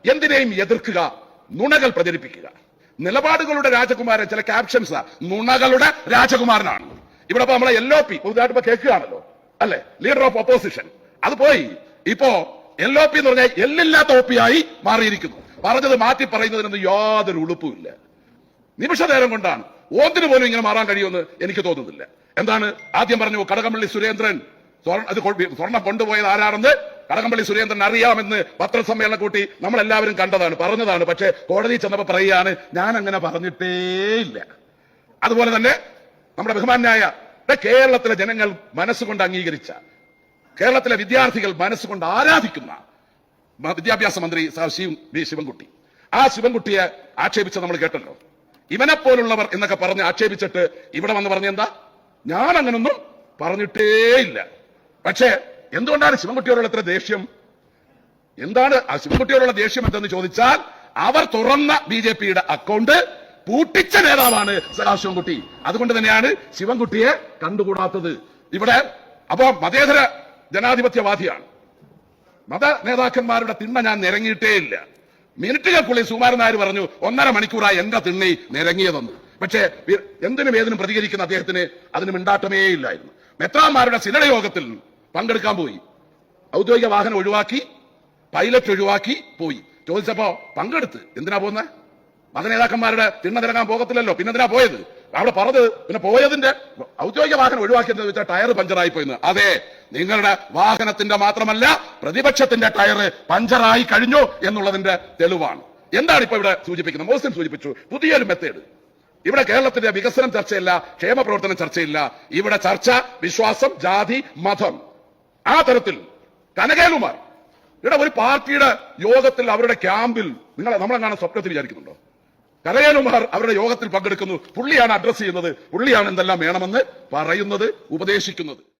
എന്തിനേയും എതിർക്കുക, നുണകൾ പ്രചരിപ്പിക്കുക. നിലപാടുകളുടെ രാജകുമാരൻ ചില ക്യാപ്ഷൻസ് നുണകളുടെ രാജകുമാരനാണ്. ഇവിടെ ഇപ്പൊ നമ്മളെ LOP പുതുതായിട്ട് ഇപ്പൊ കേൾക്കുകയാണല്ലോ അല്ലെ, ലീഡർ ഓഫ് ഒപ്പോസിഷൻ. അത് പോയി ഇപ്പോ LOP എന്ന് പറഞ്ഞാൽ എല്ലില്ലാത്ത OP ആയി മാറിയിരിക്കുന്നു. പറഞ്ഞത് മാറ്റി പറയുന്നതിനൊന്നും യാതൊരു ഉളുപ്പുമില്ല. നിമിഷ നേരം കൊണ്ടാണ് ഓന്തിന് പോലും ഇങ്ങനെ മാറാൻ കഴിയുമെന്ന് എനിക്ക് തോന്നുന്നില്ല. എന്താണ് ആദ്യം പറഞ്ഞു കടകംപള്ളി സുരേന്ദ്രൻ സ്വർണം കൊണ്ടുപോയത് ആരാണെന്ന് കടകംപള്ളി സുരേന്ദ്രൻ അറിയാമെന്ന് പത്രസമ്മേളനം കൂട്ടി നമ്മളെല്ലാവരും കണ്ടതാണ്, പറഞ്ഞതാണ്. പക്ഷേ കോടതി ചെന്നപ്പോ പറയുകയാണ് ഞാൻ അങ്ങനെ പറഞ്ഞിട്ടേയില്ല. അതുപോലെ തന്നെ നമ്മുടെ ബഹുമാന്യായ കേരളത്തിലെ ജനങ്ങൾ മനസ്സുകൊണ്ട് അംഗീകരിച്ച, കേരളത്തിലെ വിദ്യാർത്ഥികൾ മനസ്സുകൊണ്ട് ആരാധിക്കുന്ന വിദ്യാഭ്യാസ മന്ത്രി ശിവൻകുട്ടി, ആ ശിവൻകുട്ടിയെ ആക്ഷേപിച്ച നമ്മൾ കേട്ടല്ലോ. ഇവനെപ്പോലുള്ളവർ എന്നൊക്കെ പറഞ്ഞ് ആക്ഷേപിച്ചിട്ട് ഇവിടെ വന്ന് പറഞ്ഞെന്താ, ഞാൻ അങ്ങനൊന്നും പറഞ്ഞിട്ടേയില്ല. പക്ഷേ എന്തുകൊണ്ടാണ് ശിവൻകുട്ടിയോടുള്ള ഇത്ര ദേഷ്യം? എന്താണ് ആ ശിവൻകുട്ടിയോടുള്ള ദേഷ്യം എന്തെന്ന് ചോദിച്ചാൽ, അവർ തുറന്ന BJPയുടെ അക്കൗണ്ട് പൂട്ടിച്ച നേതാവാണ് ശിവൻകുട്ടി. അതുകൊണ്ട് തന്നെയാണ് ശിവൻകുട്ടിയെ കണ്ടുകൂടാത്തത് ഇവിടെ. അപ്പോ മതേതര ജനാധിപത്യവാദിയാണ്. മത നേതാക്കന്മാരുടെ തിണ്ണ ഞാൻ നിരങ്ങിയിട്ടേയില്ല. മിനിറ്റുകൾക്കുള്ളിൽ സുകുമാരൻ നായർ പറഞ്ഞു 1.5 മണിക്കൂറായി എന്റെ തിണ്ണി നിരങ്ങിയതെന്ന്. പക്ഷേ എന്തിനും ഏതിനും പ്രതികരിക്കുന്ന അദ്ദേഹത്തിന് അതിന് മിണ്ടാട്ടമേ ഇല്ലായിരുന്നു. മെത്രാന്മാരുടെ സിനഡ് യോഗത്തിൽ പങ്കെടുക്കാൻ പോയി, ഔദ്യോഗിക വാഹനം ഒഴിവാക്കി, പൈലറ്റ് ഒഴിവാക്കി പോയി. ചോദിച്ചപ്പോ പങ്കെടുത്ത് എന്തിനാ പോകുന്നത്? മതനേതാക്കന്മാരുടെ തിണ്ണ തിരങ്ങാൻ പോകത്തില്ലല്ലോ, പിന്നെന്തിനാ പോയത്? അവിടെ പറഞ്ഞത് പിന്നെ പോയതിന്റെ ഔദ്യോഗിക വാഹനം ഒഴിവാക്കിയെന്ന് വെച്ചാൽ ടയർ പഞ്ചറായി പോയെന്ന്. അതെ, നിങ്ങളുടെ വാഹനത്തിന്റെ മാത്രമല്ല പ്രതിപക്ഷത്തിന്റെ ടയർ പഞ്ചറായി കഴിഞ്ഞു എന്നുള്ളതിന്റെ തെളിവാണ്. എന്താണ് ഇപ്പൊ ഇവിടെ സൂചിപ്പിക്കുന്നത്? മോഹസിൻ സൂചിപ്പിച്ചു പുതിയൊരു മെത്തേഡ്. ഇവിടെ കേരളത്തിന്റെ വികസനം ചർച്ചയില്ല, ക്ഷേമ പ്രവർത്തനം ചർച്ചയില്ല. ഇവിടെ ചർച്ച വിശ്വാസം, ജാതി, മതം. ആ തരത്തിൽ കനകേലുമാർ ഇവിടെ ഒരു പാർട്ടിയുടെ യോഗത്തിൽ അവരുടെ ക്യാമ്പിൽ നമ്മളെങ്ങാനും സ്വപ്നത്തിൽ വിചാരിക്കുന്നുണ്ടോ? കനകേലുമാർ അവരുടെ യോഗത്തിൽ പങ്കെടുക്കുന്നു, പുള്ളിയാണ് അഡ്രസ് ചെയ്യുന്നത്, പുള്ളിയാണ് എന്തെല്ലാം വേണമെന്ന് പറയുന്നത്, ഉപദേശിക്കുന്നത്.